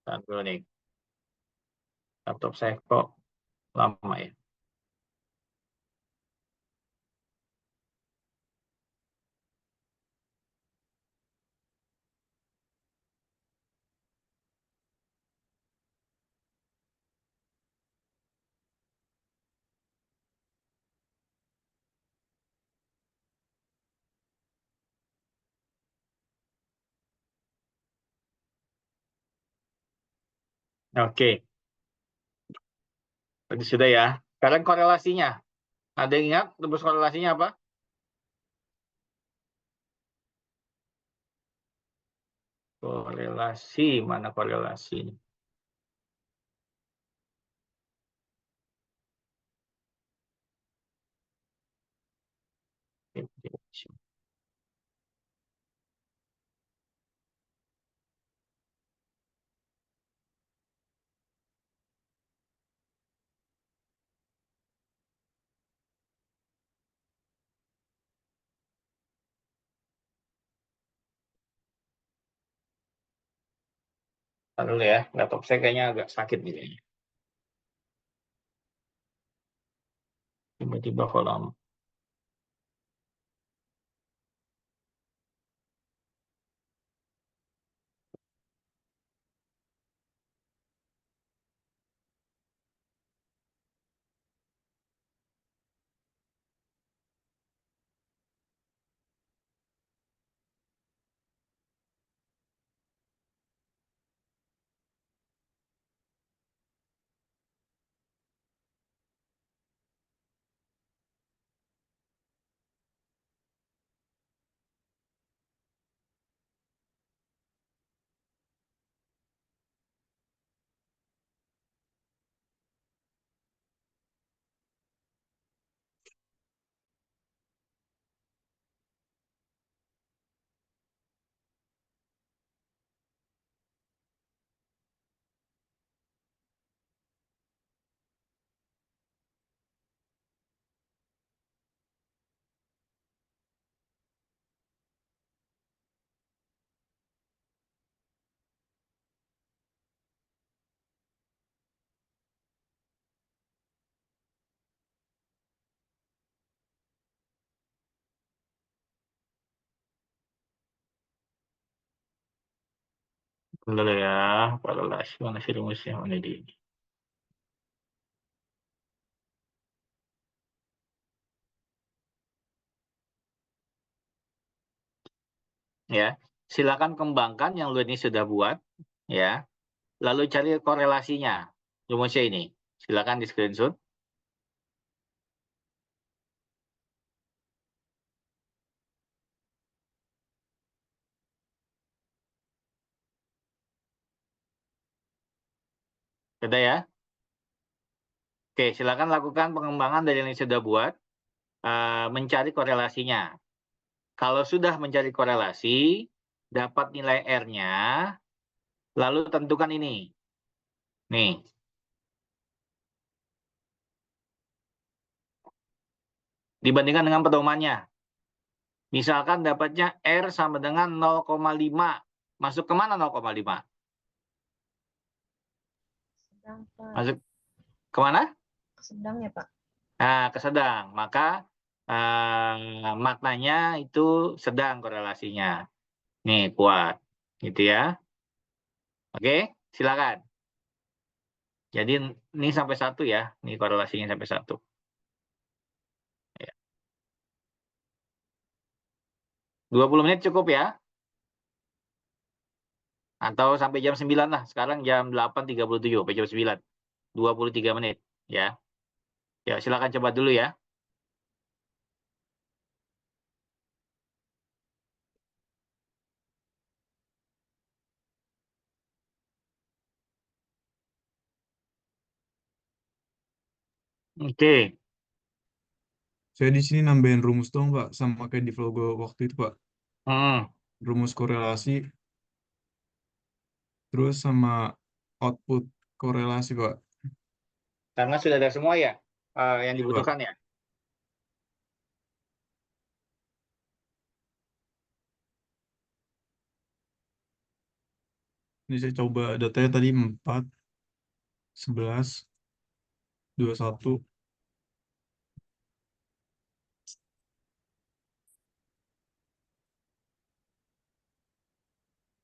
Tahan dulu nih. Laptop saya kok lama ya. Oke, tadi sudah ya. Sekarang korelasinya. Ada yang ingat rumus korelasinya apa? Korelasi, mana korelasi? Tahan dulu ya, laptop saya kayaknya agak sakit nih kayaknya. Tiba-tiba kok lama. Dulu ya, korelasi mana sih rumusnya? Mana di ini? Ya, silakan kembangkan yang lu ini sudah buat, ya. Lalu cari korelasinya. Rumusnya ini. Silakan di screenshot. Sudah ya? Oke, silakan lakukan pengembangan dari yang sudah buat, mencari korelasinya. Kalau sudah mencari korelasi, dapat nilai R-nya, lalu tentukan ini. Nih, dibandingkan dengan pedomannya. Misalkan dapatnya R sama dengan 0,5. Masuk ke mana 0,5? Sedang, Pak. Masuk ke mana? Sedang ya, Pak. Nah, ke sedang. Maka maknanya itu sedang korelasinya. Nih, kuat. Gitu ya. Oke, silakan. Jadi ini sampai 1 ya. Ini korelasinya sampai 1. Ya. 20 menit cukup ya. Atau sampai jam 9 lah. Sekarang jam 8.37 sampai jam 9. 23 menit ya. Ya, silakan coba dulu ya. Oke. Saya di sini nambahin rumus dong, Pak, sama kayak di vlog waktu itu, Pak. Hmm. Rumus korelasi, terus sama output korelasi, Pak. Karena sudah ada semua ya yang Iya, Pak. dibutuhkan ya. Ini saya coba datanya tadi 4, 11, 21.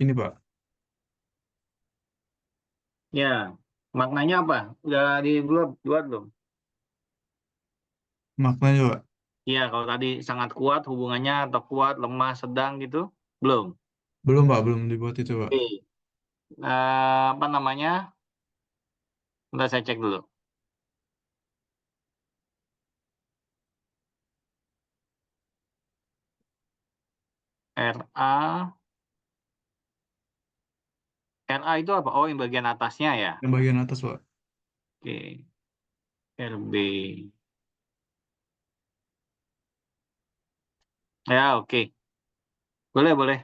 Ini Pak, Ya, maknanya apa? Udah dibuat buat belum? maknanya Pak. Iya, kalau tadi sangat kuat hubungannya atau kuat, lemah, sedang gitu, belum. Belum Pak, belum dibuat itu Pak. Oke. Apa namanya? Bentar saya cek dulu. RA, RA itu apa? Oh, yang bagian atasnya ya. Yang bagian atas Pak. Oke, RB. Ya, oke. Boleh, boleh.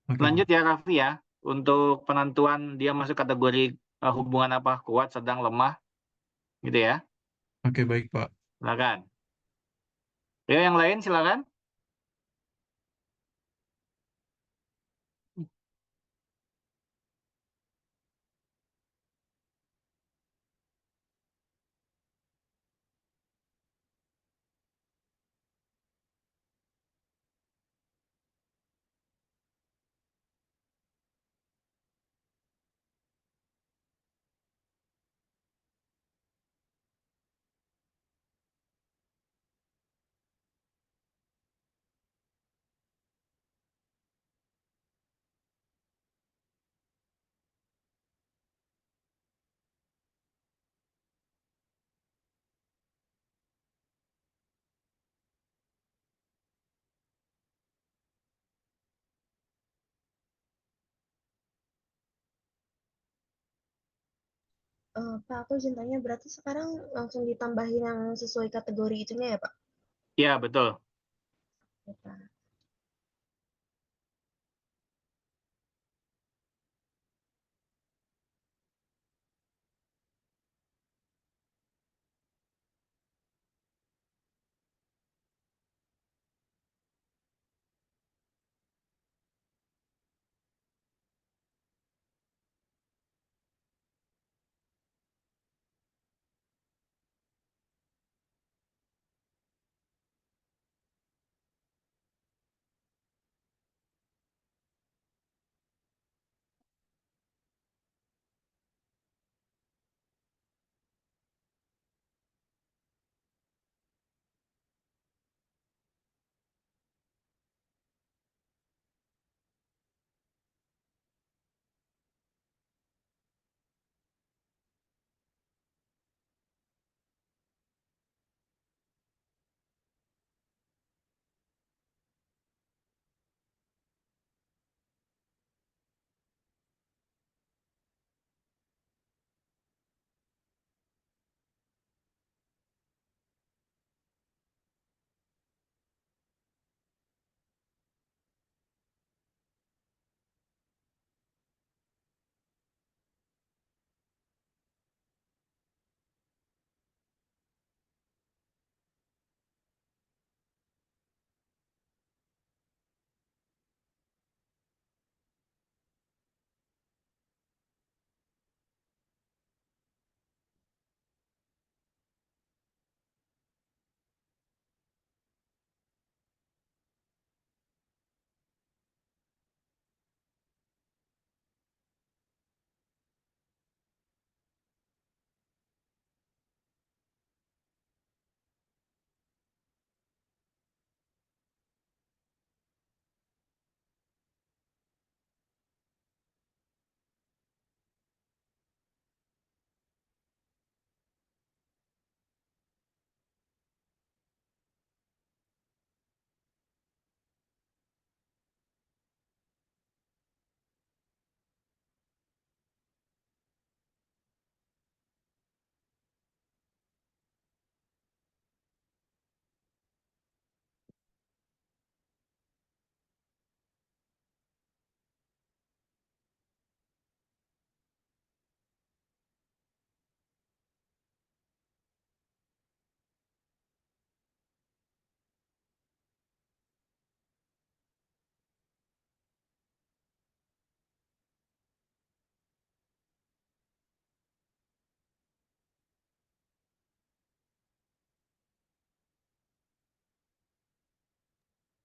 Oke Pak. Lanjut ya, Raffi ya. Untuk penentuan dia masuk kategori hubungan apa? Kuat, sedang, lemah, gitu ya. Oke baik Pak. Silakan. Ya, yang lain silakan. Pak, aku izin tanya, berarti sekarang langsung ditambahin yang sesuai kategori itunya ya, Pak? Ya, betul. Ya, Pak.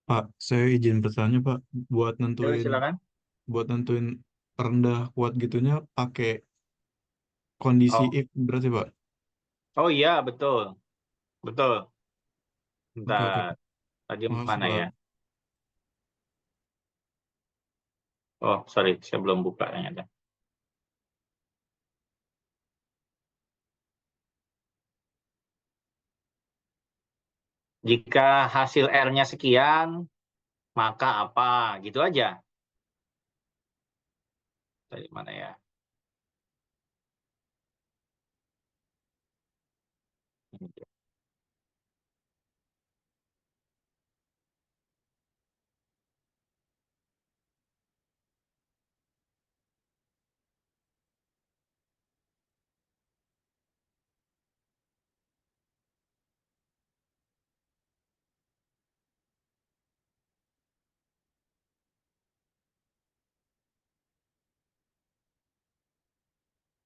Pak, saya izin bertanya Pak, buat Coba nentuin silakan. buat nentuin rendah kuat gitunya pakai kondisi Oh, if berarti Pak. oh iya betul, betul. Oke oke Bentar, Pak. tadi Makasih mana Pak. ya? Oh, sorry, saya belum buka ternyata. Jika hasil R-nya sekian, maka apa? Gitu aja. Dari mana ya?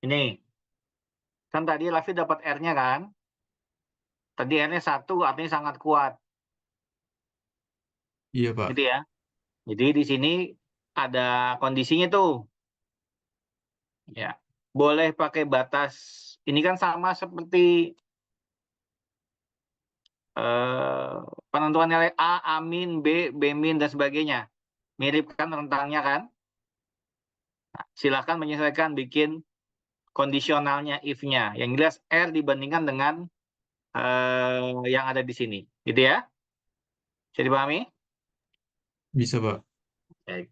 Ini, kan tadi Raffi dapat R-nya kan? Tadi R-nya 1, artinya sangat kuat. Iya Pak. Gitu ya. Jadi di sini ada kondisinya tuh. Ya, boleh pakai batas. Ini kan sama seperti eh, penentuan nilai A, A min, B, B min, dan sebagainya. Mirip kan rentangnya kan? Silahkan menyesuaikan bikin kondisionalnya if-nya. Yang jelas R dibandingkan dengan yang ada di sini. Gitu ya? Bisa dipahami? Bisa Pak. Baik.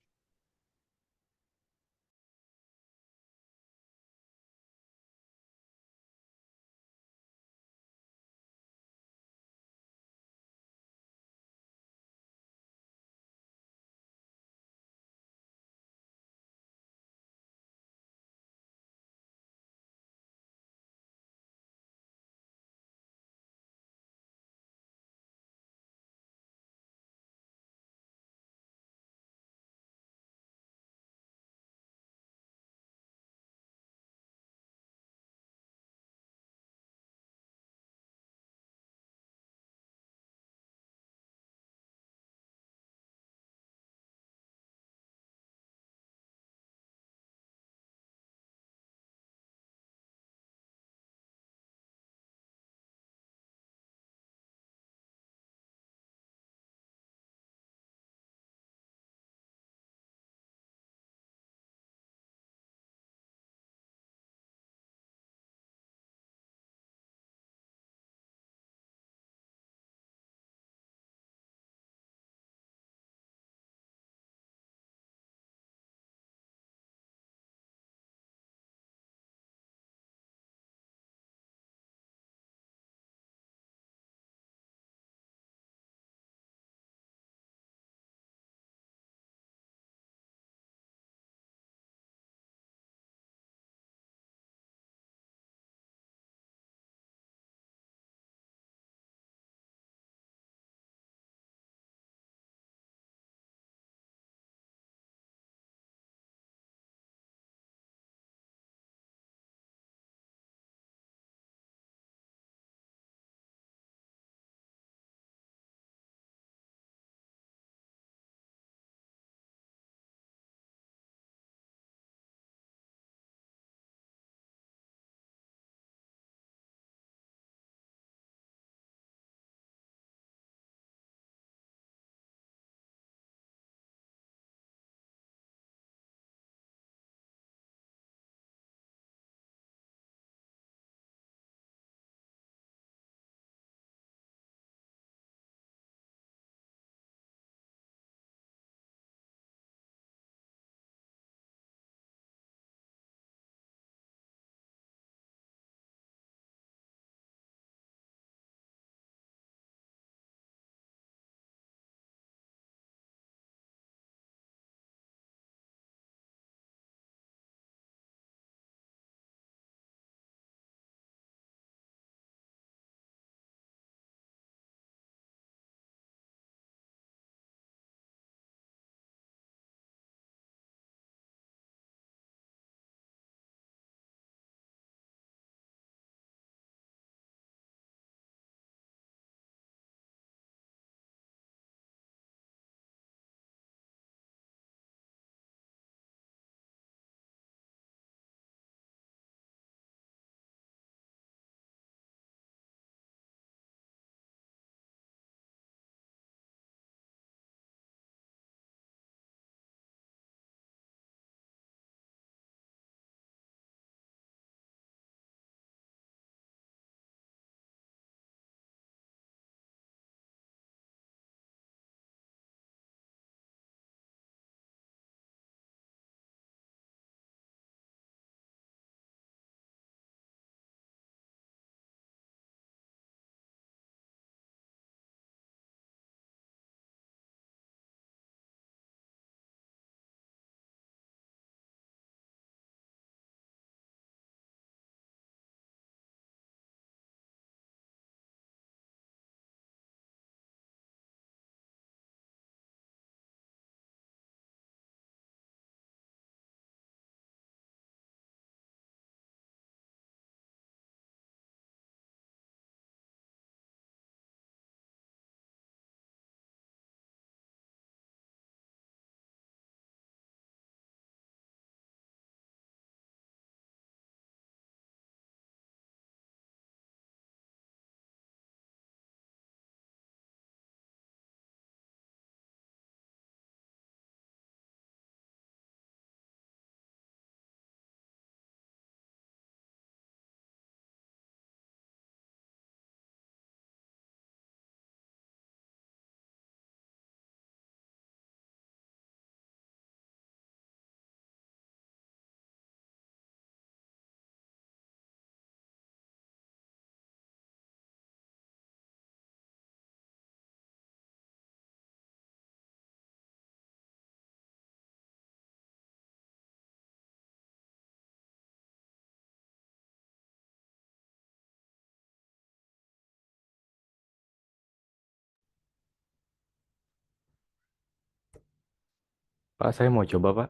Pak, saya mau coba, Pak.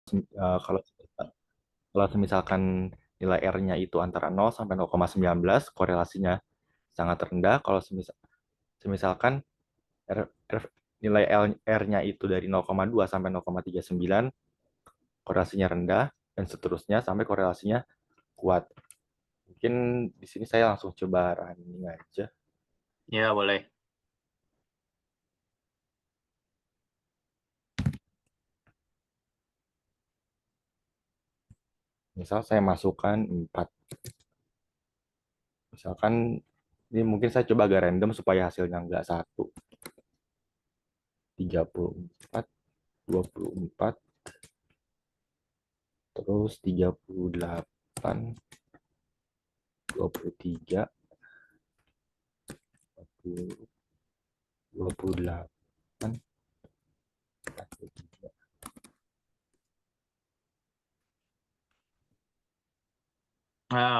Kalau misalkan nilai R-nya itu antara 0 sampai 0,19, korelasinya sangat rendah. Kalau misalkan nilai R-nya itu dari 0,2 sampai 0,39, korelasinya rendah, dan seterusnya sampai korelasinya kuat. Mungkin di sini saya langsung coba running aja. Ya, boleh. Misal saya masukkan 4. Misalkan ini mungkin saya coba agak random supaya hasilnya nggak 1. 34, 24, terus 38, 23, 40, 28, 43.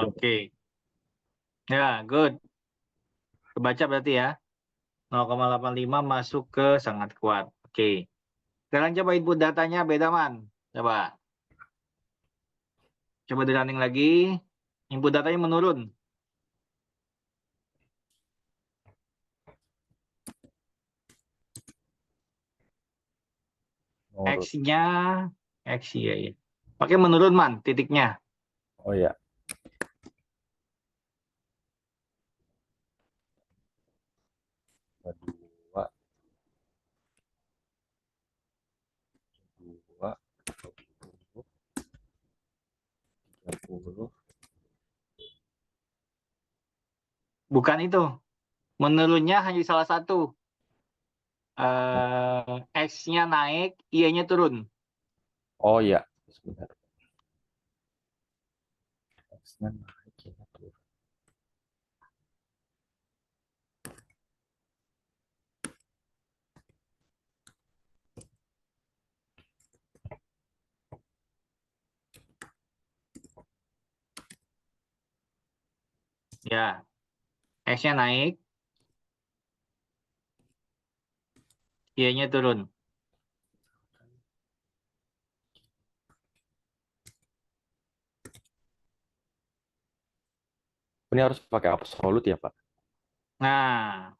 Oke. Ya, good. Kebaca berarti ya. 0,85 masuk ke sangat kuat. Oke. Sekarang coba input datanya beda, Man. Coba. Coba di running lagi. Input datanya menurun. X-nya, X ya, ya. Pakai menurun, Man, titiknya. Oh ya. Dua, 30. Bukan itu. Menurunnya hanya salah satu. X-nya naik, Y-nya turun. Oh ya, sebentar. X-nya naik, Y-nya turun. Ya. X-nya naik, Y-nya turun. Ini harus pakai absolut ya, Pak? Nah,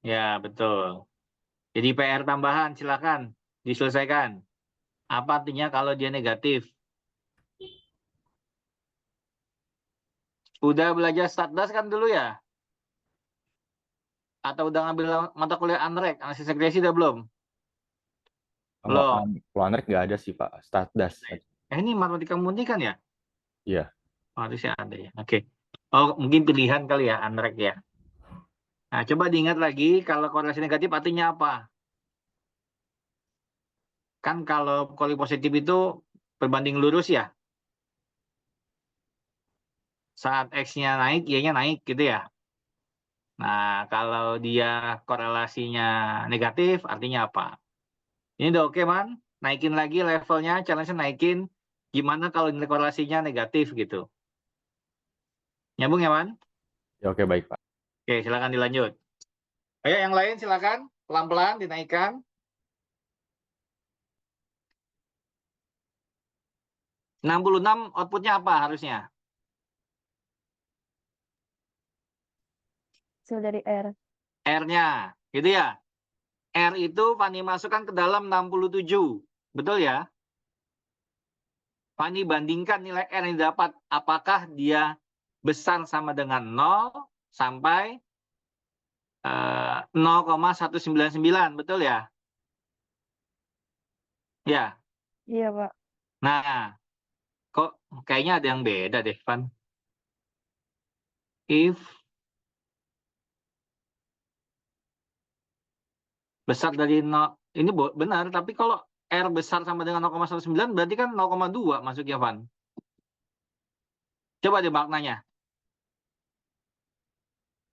ya betul. Jadi PR tambahan, silakan diselesaikan. Apa artinya kalau dia negatif? Udah belajar Statdas kan dulu ya? Atau udah ngambil mata kuliah ANREG, analisis regresi udah belum? Kalau Belum. ANREG nggak ada sih, Pak. Statdas. Ini matematika murni kan ya? Iya. Harusnya ada ya. Oke. Oh, mungkin pilihan kali ya, ANREG ya. Nah, coba diingat lagi kalau korelasi negatif artinya apa? Kan kalau koli positif itu berbanding lurus ya. Saat X-nya naik, Y-nya naik gitu ya. Nah, kalau dia korelasinya negatif, artinya apa? Ini udah oke, Man. Naikin lagi levelnya, challenge-nya naikin. Gimana kalau nilai korelasinya negatif gitu? Nyambung ya, Man? Ya, oke, baik, Pak. Oke, silakan dilanjut. Ayo yang lain silakan, pelan-pelan dinaikkan. 66 outputnya apa harusnya? Hasil dari R. R-nya, gitu ya. R itu Fani masukkan ke dalam 67. Betul ya? Fani bandingkan nilai R yang didapat. Apakah dia besar sama dengan 0 sampai 0,199. Betul ya? Ya. Iya, Pak. Nah, Kok kayaknya ada yang beda deh, Van. If besar dari 0, ini benar, tapi kalau R besar sama dengan 0,19 berarti kan 0,2 masuknya, Van. Coba deh maknanya.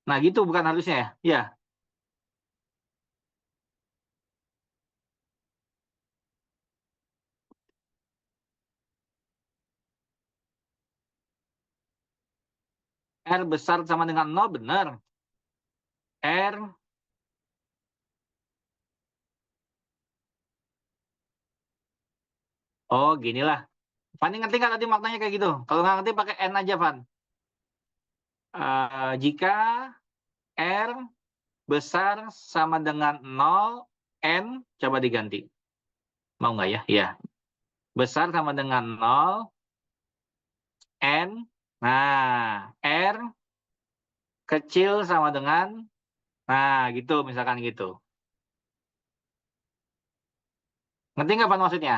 Nah, gitu bukan harusnya ya? Iya. R besar sama dengan 0 benar. R oh ginilah. Van ngerti nggak tadi maknanya kayak gitu? Kalau nggak ngerti pakai N aja, Van. Jika R besar sama dengan 0, N coba diganti. Mau nggak ya? Iya. Besar sama dengan 0, N. Nah, R kecil sama dengan, nah gitu misalkan gitu. Ngerti nggak Van maksudnya?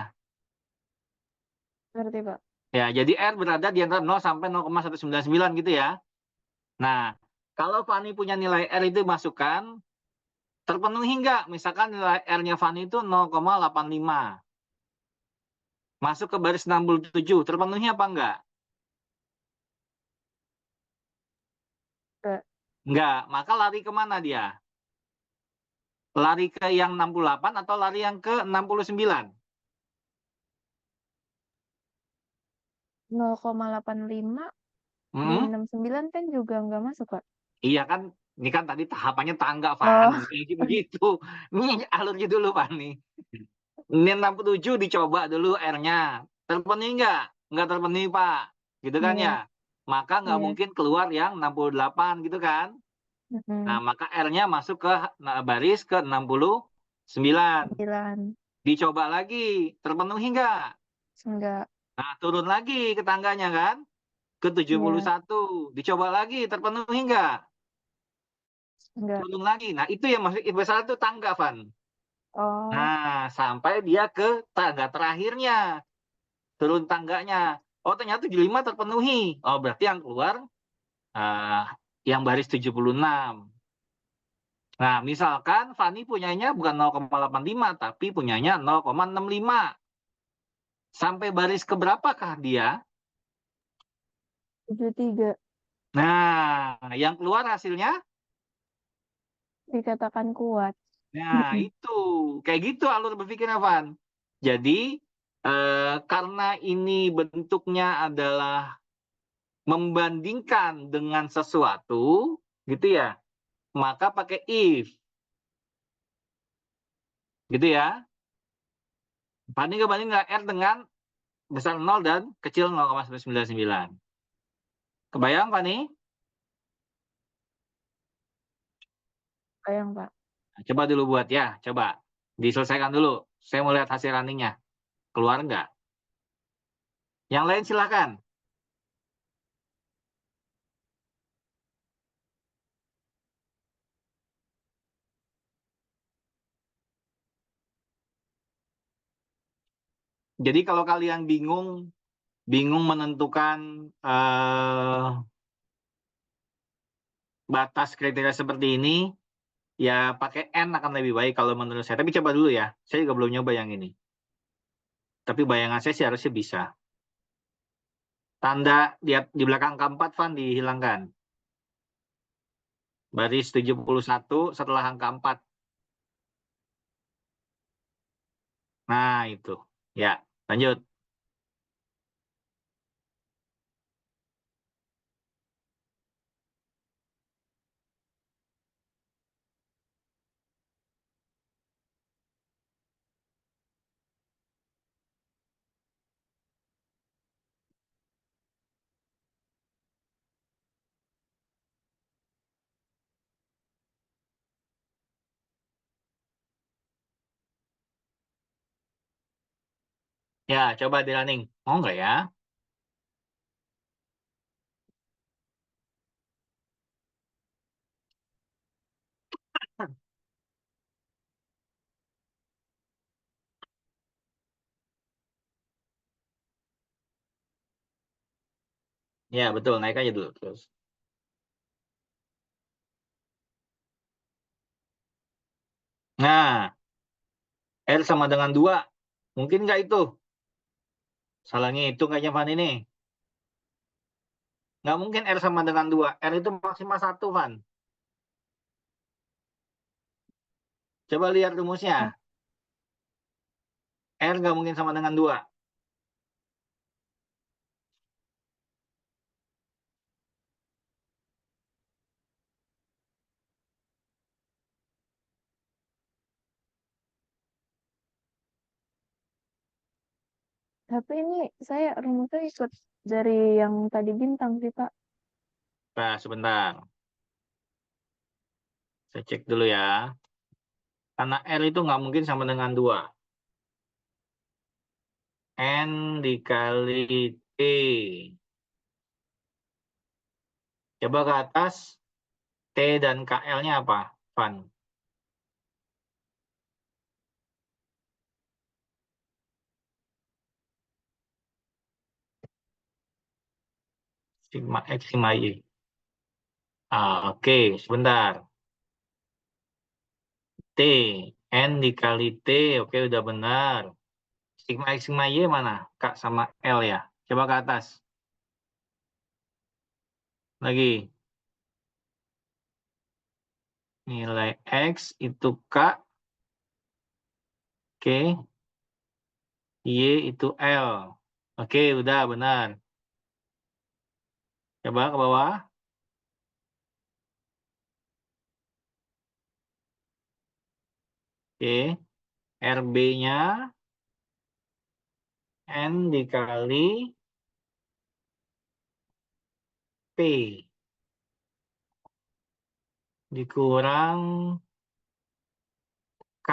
Ngerti, Pak. Ya, jadi R berada di antara 0 sampai 0,199 gitu ya. Nah, kalau Fani punya nilai R itu masukkan, terpenuhi nggak? Misalkan nilai R-nya Fani itu 0,85. Masuk ke baris 67, terpenuhi apa enggak? Enggak. Enggak, maka lari kemana dia? Lari ke yang 68 atau lari yang ke 69? 0,85 di Hmm? 69 kan juga nggak masuk, Pak. Iya kan, ini kan tadi tahapannya tangga, Oh. Fan. Begitu. Ini alurnya dulu, Fani. Ini 67 dicoba dulu R-nya. Terpenuhi nggak? Nggak terpenuhi, Pak. Gitu kan Iya. ya? Maka nggak Iya. mungkin keluar yang 68 gitu kan? Nah, maka R-nya masuk ke baris ke 69. 9. Dicoba lagi. Terpenuhi nggak? Enggak. Nah, turun lagi ke tangganya kan? Ke 71. Iya. Dicoba lagi. Terpenuhi nggak? Enggak. Turun lagi. Nah, itu yang masuk besar itu tangga, Van. Oh. Nah, sampai dia ke tangga terakhirnya. Turun tangganya. Oh, ternyata 75 terpenuhi. Oh, berarti yang keluar uh, yang baris 76. Nah, misalkan Fani punyanya bukan 0,85, tapi punyanya 0,65. Sampai baris keberapakah dia? 73. Nah, yang keluar hasilnya? Dikatakan kuat. Nah, itu. Kayak gitu alur berpikirnya, Van. Jadi, karena ini bentuknya adalah membandingkan dengan sesuatu, gitu ya, maka pakai if. Gitu ya. Banding R dengan besar 0 dan kecil 0,99. Kebayang, Fani? Bayang, Pak. Nah, coba dulu buat ya, coba. Diselesaikan dulu. Saya mau lihat hasil runningnya. Keluar nggak? Yang lain silakan. Jadi kalau kalian bingung menentukan batas kriteria seperti ini, ya pakai N akan lebih baik kalau menurut saya. Tapi coba dulu ya. Saya juga belum nyoba yang ini. Tapi bayangan saya sih harusnya bisa. Tanda di belakang angka 4, Van, dihilangkan. Baris 71 setelah angka 4. Nah, itu. Ya, lanjut. Ya, coba di running. Mau nggak ya? Ya, betul. Naik aja dulu terus. Nah, R sama dengan 2. Mungkin nggak itu? Salah ngitung kayaknya Van ini. Nggak mungkin R sama dengan 2. R itu maksimal 1, Van. Coba lihat rumusnya. R nggak mungkin sama dengan 2. Tapi ini saya rumusnya ikut dari yang tadi bintang sih, Pak. Nah, sebentar. Saya cek dulu ya. Karena R itu nggak mungkin sama dengan 2. N dikali T. Coba ke atas. T dan KL-nya apa, Van? Sigma X, sigma Y. Oke, sebentar. T. N dikali T. Oke, udah benar. Sigma X, sigma Y mana? K sama L ya. Coba ke atas. Lagi. Nilai X itu K. Oke. Y itu L. Oke, udah benar. Coba ke bawah. Oke. RB-nya N dikali P. Dikurang K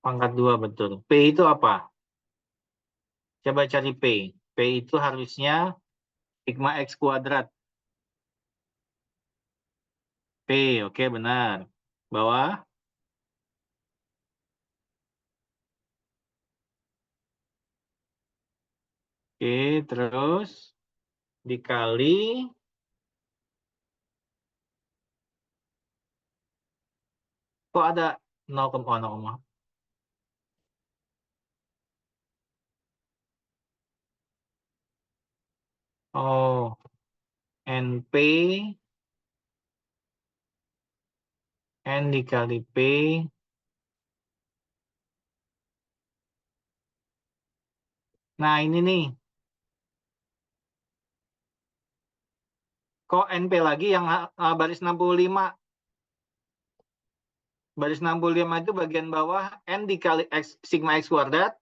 pangkat 2, betul. P itu apa? Coba cari P. P itu harusnya sigma X kuadrat. P, oke benar. Bawah. Oke, terus dikali kok ada 0,0. Oh, NP N dikali P. Nah, ini nih. Kok NP lagi yang baris 65? Baris 65 itu bagian bawah N dikali X, sigma X kuadrat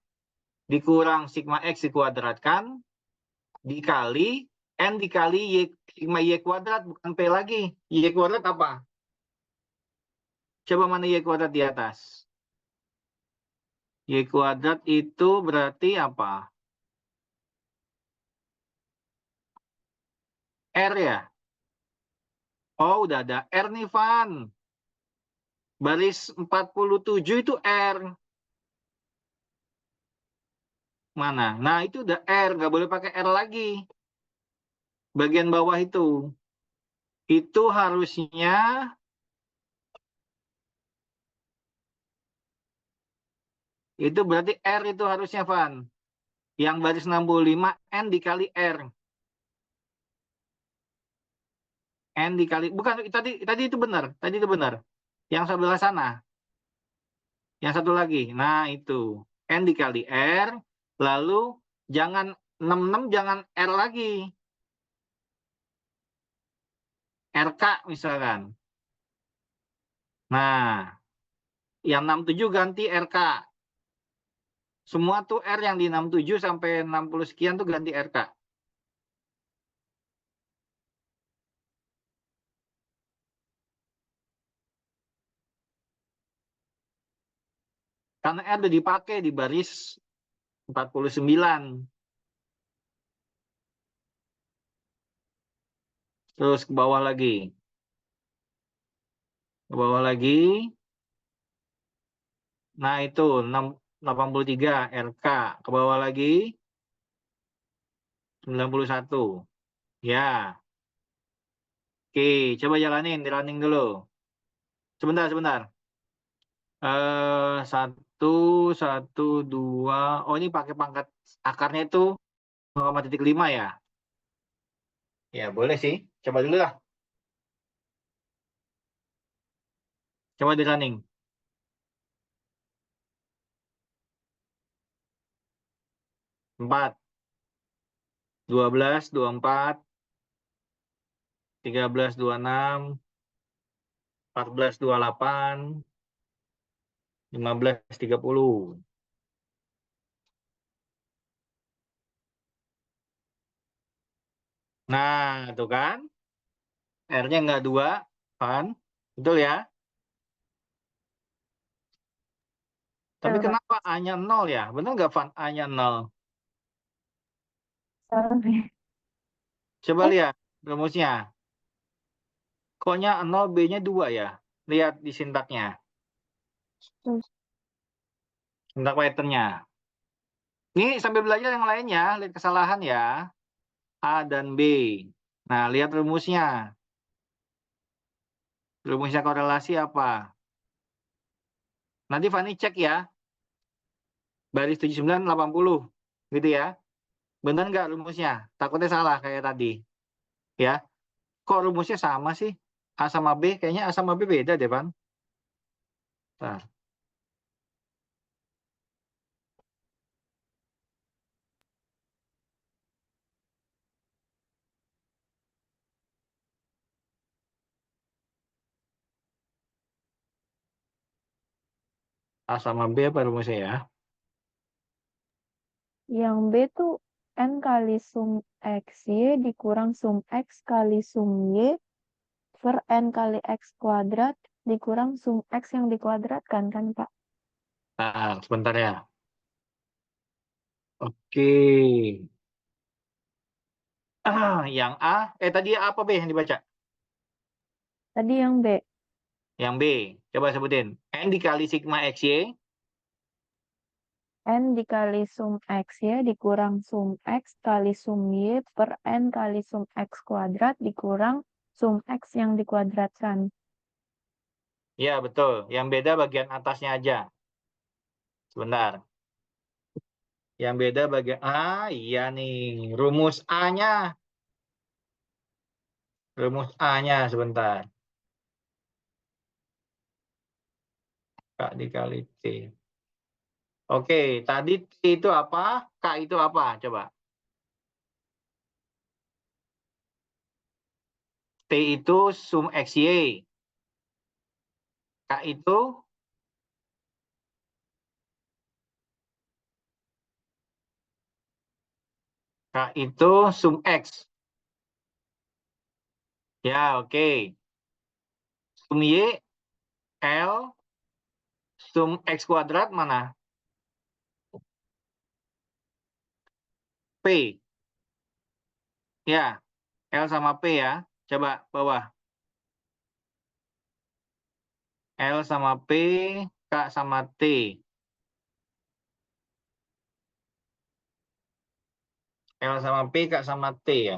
dikurang sigma X dikuadratkan dikali N dikali Y, sigma Y kuadrat, bukan P lagi. Y kuadrat apa? Coba mana Y kuadrat di atas? Y kuadrat itu berarti apa? R ya? Oh, udah ada R nih, Van. Baris 47 itu R. Mana? Nah, itu udah R. Nggak boleh pakai R lagi. Bagian bawah itu. Itu harusnya itu berarti R itu harusnya, Van. Yang baris 65 N dikali R. N dikali bukan tadi itu benar. Tadi itu benar. Yang sebelah sana. Yang satu lagi. Nah, itu. N dikali R, lalu jangan 66 jangan R lagi. RK misalkan. Nah, yang 67 ganti RK. Semua tuh R yang di 67 sampai 60 sekian tuh ganti RK. Karena R udah dipakai di baris 49. Terus ke bawah lagi. Ke bawah lagi. Nah, itu 83 RK. Ke bawah lagi 91. Ya. Oke, coba jalanin, di running dulu. Sebentar, sebentar. 1, 2. Oh, ini pakai pangkat akarnya itu 0,5 ya? Ya, boleh sih. Coba dulu lah. Coba di running. 4, 12, 24, 13, 26, 14, 28, 15, 30. Nah, tuh kan. R-nya nggak 2, kan? Betul ya? Tapi Betul, Pak. kenapa A-nya 0 ya? Benar nggak, Van? A-nya 0. Salah nih. Coba Eh, lihat rumusnya. Kok-nya 0, B-nya 2 ya? Lihat di sintaknya. terus Sintak pattern-nya. Ini sambil belajar yang lainnya, lihat kesalahan ya. A dan B. Nah, lihat rumusnya. Rumusnya korelasi apa? Nanti Fani cek ya. Baris 79, 80. Gitu ya. Benar nggak rumusnya? Takutnya salah kayak tadi. Ya. Kok rumusnya sama sih? A sama B? Kayaknya A sama B beda deh, Pan. Nah, A sama B apa rumusnya ya? yang B tuh N kali sum XY dikurang sum X kali sum Y per N kali X kuadrat dikurang sum X yang dikuadratkan kan, Pak? Nah, sebentar ya. Oke. Yang A, tadi apa B yang dibaca? Tadi yang B, Yang B, coba sebutin. N dikali sigma XY. N dikali sum XY dikurang sum X kali sum Y per N kali sum X kuadrat dikurang sum X yang dikuadratkan. Ya, betul. Yang beda bagian atasnya aja. Sebentar. Yang beda bagian iya nih. Rumus A-nya. Rumus A-nya sebentar. K dikali T. Oke, tadi T itu apa? K itu apa? Coba. T itu sum XY. K itu sum X. Ya, oke. Sum Y, L, sum X kuadrat mana? P. Ya, L sama P ya. Coba bawah. L sama P, K sama T. L sama P, K sama T ya.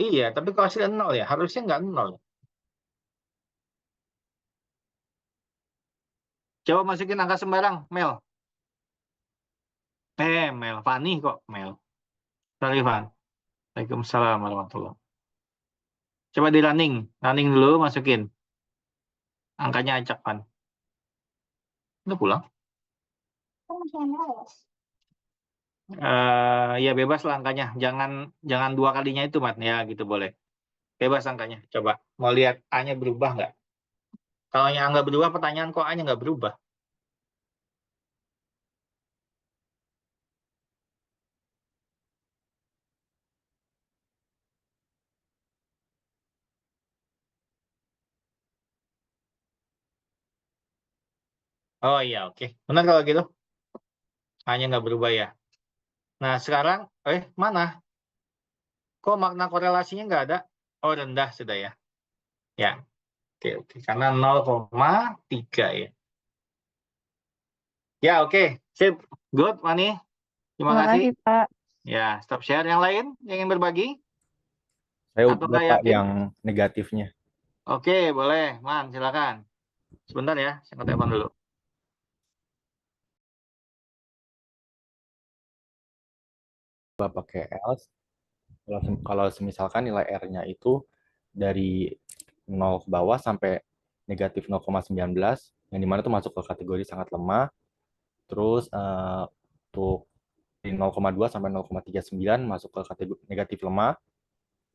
Iya, tapi kalau hasilnya 0 ya, harusnya nggak 0. Coba masukin angka sembarang, Mel. Mel. Fani kok, Mel. Sorry, Van. Waalaikumsalam warahmatullahi. Coba di running. Running dulu, masukin. Angkanya acak, Van. Udah pulang? Ya bebas lah angkanya. Jangan 2 kalinya itu, Mat. Ya, gitu boleh. Bebas angkanya. Coba. Mau lihat A-nya berubah nggak? Kalau yang nggak berubah, pertanyaan kok A-nya nggak berubah. Oh iya, oke. Benar kalau gitu. A-nya nggak berubah ya. Nah, sekarang, mana? Kok makna korelasinya nggak ada? Oh, rendah sudah ya. Ya. Oke. Karena 0,3 ya. Ya, oke. Sip. Good, Mani. Terima Terima kasih. kasih, Pak. Ya, stop share. Yang lain yang ingin berbagi? Saya Apakah udah Pak yakin? yang negatifnya. Oke, boleh. Man, silakan. Sebentar ya, saya telepon dulu. Coba pakai else. Kalau misalkan nilai R-nya itu dari 0 ke bawah sampai negatif 0,19, yang dimana itu masuk ke kategori sangat lemah. Terus untuk dari 0,2 sampai 0,39 masuk ke kategori negatif lemah.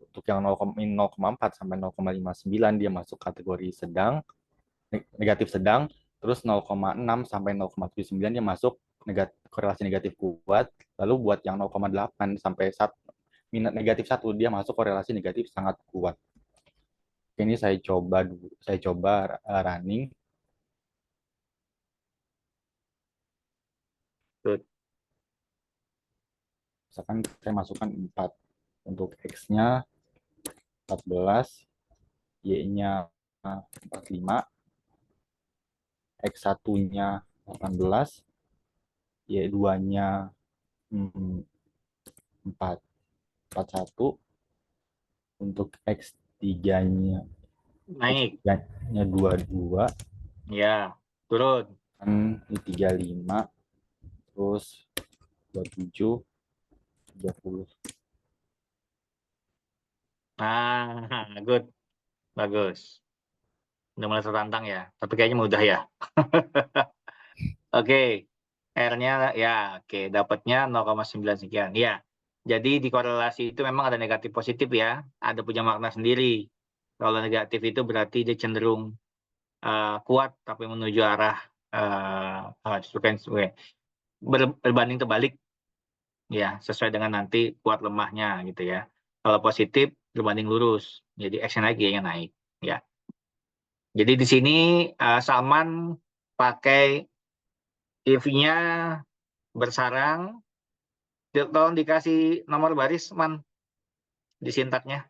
Untuk yang 0,4 sampai 0,59 dia masuk kategori sedang, negatif sedang. Terus 0,6 sampai 0,79 dia masuk korelasi negatif kuat. Lalu buat yang 0,8 sampai negatif 1 dia masuk korelasi negatif sangat kuat. Ini saya coba running. Good. Misalkan saya masukkan 4. Untuk X-nya 14, Y-nya 45, X1-nya 18, Y2-nya 41, untuk X3-nya Naik. X3-nya 22, Ya, turun. kan ini 35, terus 27, 30. Nah, good. Bagus. Udah mulai tertantang ya, tapi kayaknya mudah ya. Oke. R-nya ya, oke, dapatnya 0,9 sekian. Ya. Jadi di korelasi itu memang ada negatif positif ya, ada punya makna sendiri. Kalau negatif itu berarti dia cenderung kuat tapi menuju arah berbanding terbalik ya, sesuai dengan nanti kuat lemahnya gitu ya. Kalau positif berbanding lurus, jadi X-nya naik, Y-nya naik ya. Jadi di sini Salman pakai if-nya bersarang. Tolong dikasih nomor baris, Man, di sintaknya.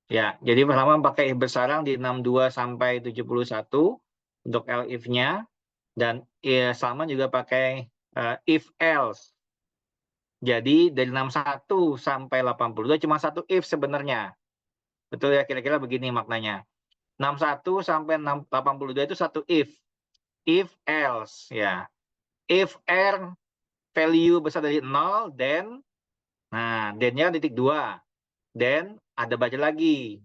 Ya, jadi pertama pakai if bersarang di 62 sampai 71 untuk if-nya, dan Salman juga pakai if else. Jadi dari 61 sampai 82 cuma satu if sebenarnya. Betul ya, kira-kira begini maknanya. 61 sampai 82 itu satu if. If else ya. If R value besar dari 0, then then-nya titik 2. Then ada baca lagi.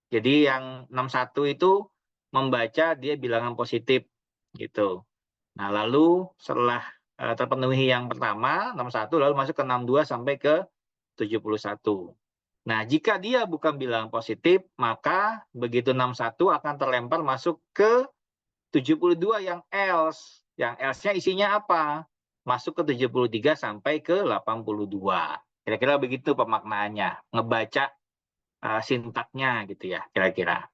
Jadi yang 61 itu membaca dia bilangan positif gitu. Nah, lalu setelah terpenuhi yang pertama 61, lalu masuk ke 62 sampai ke 71. Nah, jika dia bukan bilangan positif, maka begitu 61 akan terlempar masuk ke 72 yang else. Yang else-nya isinya apa? Masuk ke 73 sampai ke 82. Kira-kira begitu pemaknaannya. Ngebaca sintaknya gitu ya, kira-kira.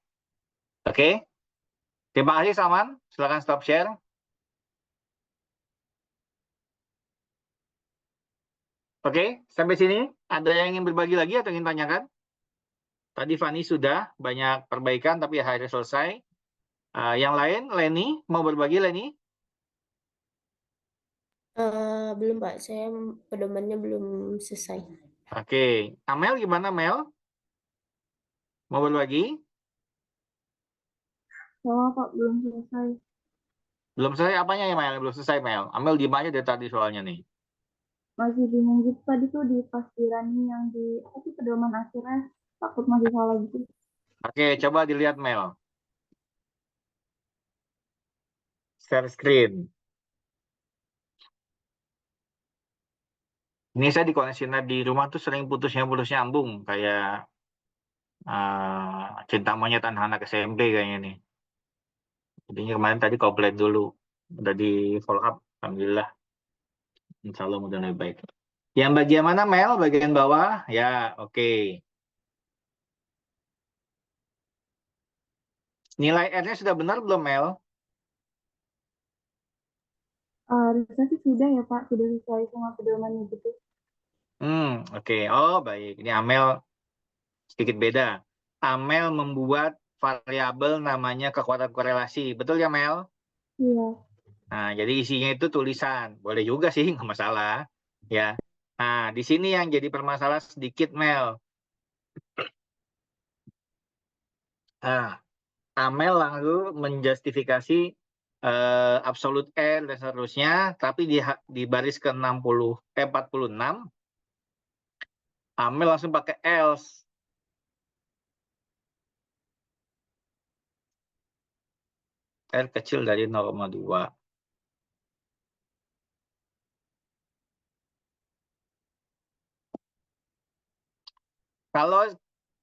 Oke? Terima kasih, Salman. Silakan stop share. Oke, sampai sini. Ada yang ingin berbagi lagi atau ingin tanyakan? Tadi Fani sudah banyak perbaikan, tapi akhirnya selesai. Yang lain, Leni, mau berbagi, Leni? Belum, Pak. Saya pedomannya belum selesai. Oke. Amel gimana, Mel? Mau berbagi? Sama, Pak, belum selesai. Belum selesai apanya ya, Mel? Belum selesai, Mel. Amel diem aja dari tadi soalnya nih. Masih bingung gitu tadi tuh di pas di running yang di apa sih pedoman akhirnya takut masih salah gitu. Oke, coba dilihat, Mel. Share screen. Ini saya di koneksi di rumah tuh sering putusnya nyambung. Kayak cinta monyet anak SMP kayaknya nih. Jadinya kemarin tadi komplain dulu. Udah di follow up. Alhamdulillah. Insya Allah mudah lebih baik. Yang bagian mana, Mel? Bagian bawah? Ya, oke. Nilai R-nya sudah benar belum, Mel? Harusnya sih sudah ya Pak, sudah sesuai sama pedomannya gitu. Oke. Oh, baik. Ini Amel sedikit beda. Amel membuat variabel namanya kekuatan korelasi. Betul ya, Mel? Iya. Nah, jadi isinya itu tulisan. Boleh juga sih, nggak masalah. Ya. Nah, di sini yang jadi permasalahan sedikit, Mel. Nah, Amel lalu menjustifikasi absolute R dan seterusnya, tapi di baris ke-46, Amel langsung pakai else. R kecil dari 0,2. Kalau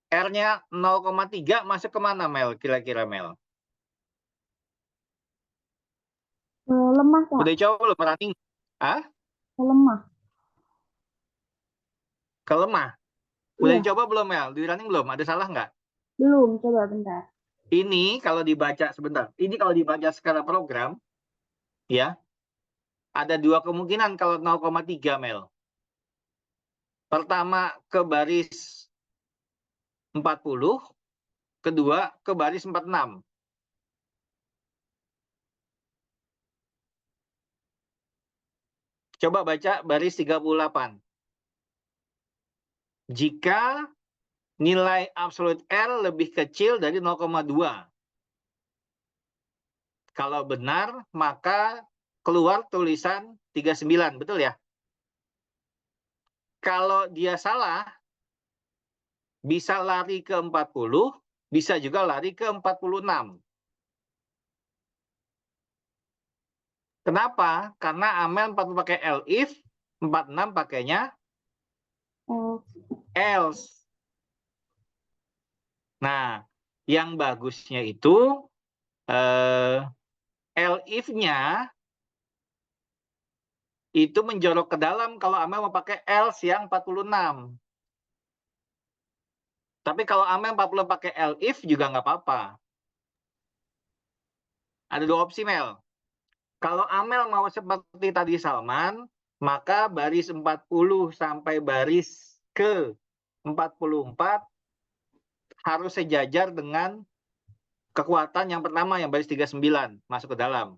R-nya 0,3 masuk kemana, Mel? Kira-kira, Mel? Lemah, Kak. Udah coba belum running? Ah? Lemah. Ke lemah? Udah Iya. dicoba belum, Mel? Di running belum? Ada salah nggak? Belum, coba bentar. Ini kalau dibaca, sebentar. Ini kalau dibaca secara program, ya, ada dua kemungkinan kalau 0,3, Mel. Pertama, ke baris 40, kedua, ke baris 46. Coba baca baris 38. Jika nilai absolute R lebih kecil dari 0,2. Kalau benar, maka keluar tulisan 39, betul ya? Kalau dia salah, bisa lari ke 40, bisa juga lari ke 46. Kenapa? Karena Amel 40 pakai elif, 46 pakainya else. Nah, yang bagusnya itu elif-nya itu menjorok ke dalam kalau Amel mau pakai else yang 46. Tapi kalau Amel 40 pakai elif juga nggak apa-apa. Ada dua opsi, Mel. Kalau Amel mau seperti tadi Salman, maka baris 40 sampai baris ke 44 harus sejajar dengan kekuatan yang pertama, yang baris 39, masuk ke dalam.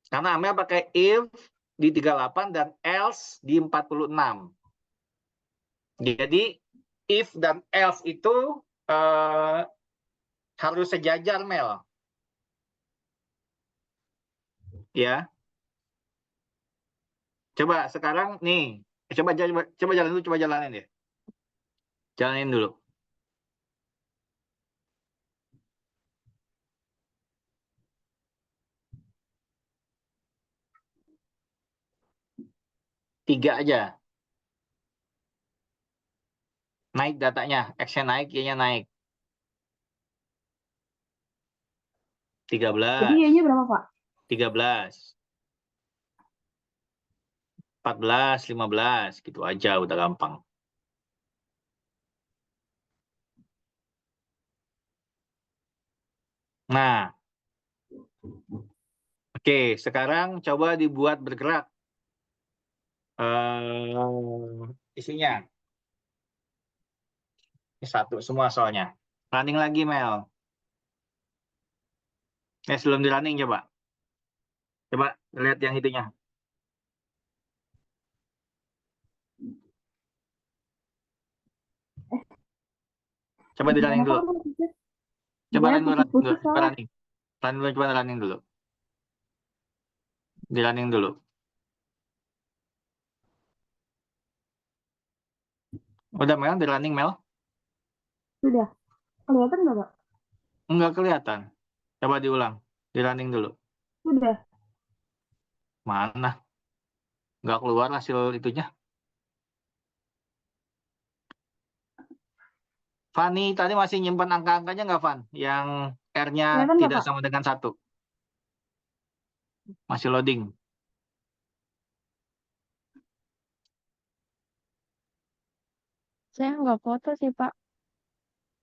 Karena Amel pakai if di 38 dan else di 46. Jadi, if dan else itu harus sejajar, Mel. Ya. Coba sekarang nih, coba jalan dulu, coba jalanin deh. Jalanin dulu. Tiga aja. Naik datanya, X-nya naik, Y-nya naik. 13. Jadi Y-nya berapa, Pak? 13. 14, 15, gitu aja, udah gampang. Nah, oke, sekarang coba dibuat bergerak isinya. Ini satu semua soalnya. Running lagi, Mel. Sebelum di running coba. Coba lihat yang itunya. Coba di running dulu. Coba running dulu. Coba running. Coba running dulu. Di running dulu. Udah, Mel? Di running, Mel? Sudah. Kelihatan nggak, Pak? Enggak kelihatan. Coba diulang. Di running dulu. Sudah. Mana? Nggak keluar hasil itunya. Fani, tadi masih nyimpan angka-angkanya nggak, Van? Yang R-nya Kelihatan nggak, tidak Pak? sama dengan 1. Masih loading. Saya nggak foto sih, Pak.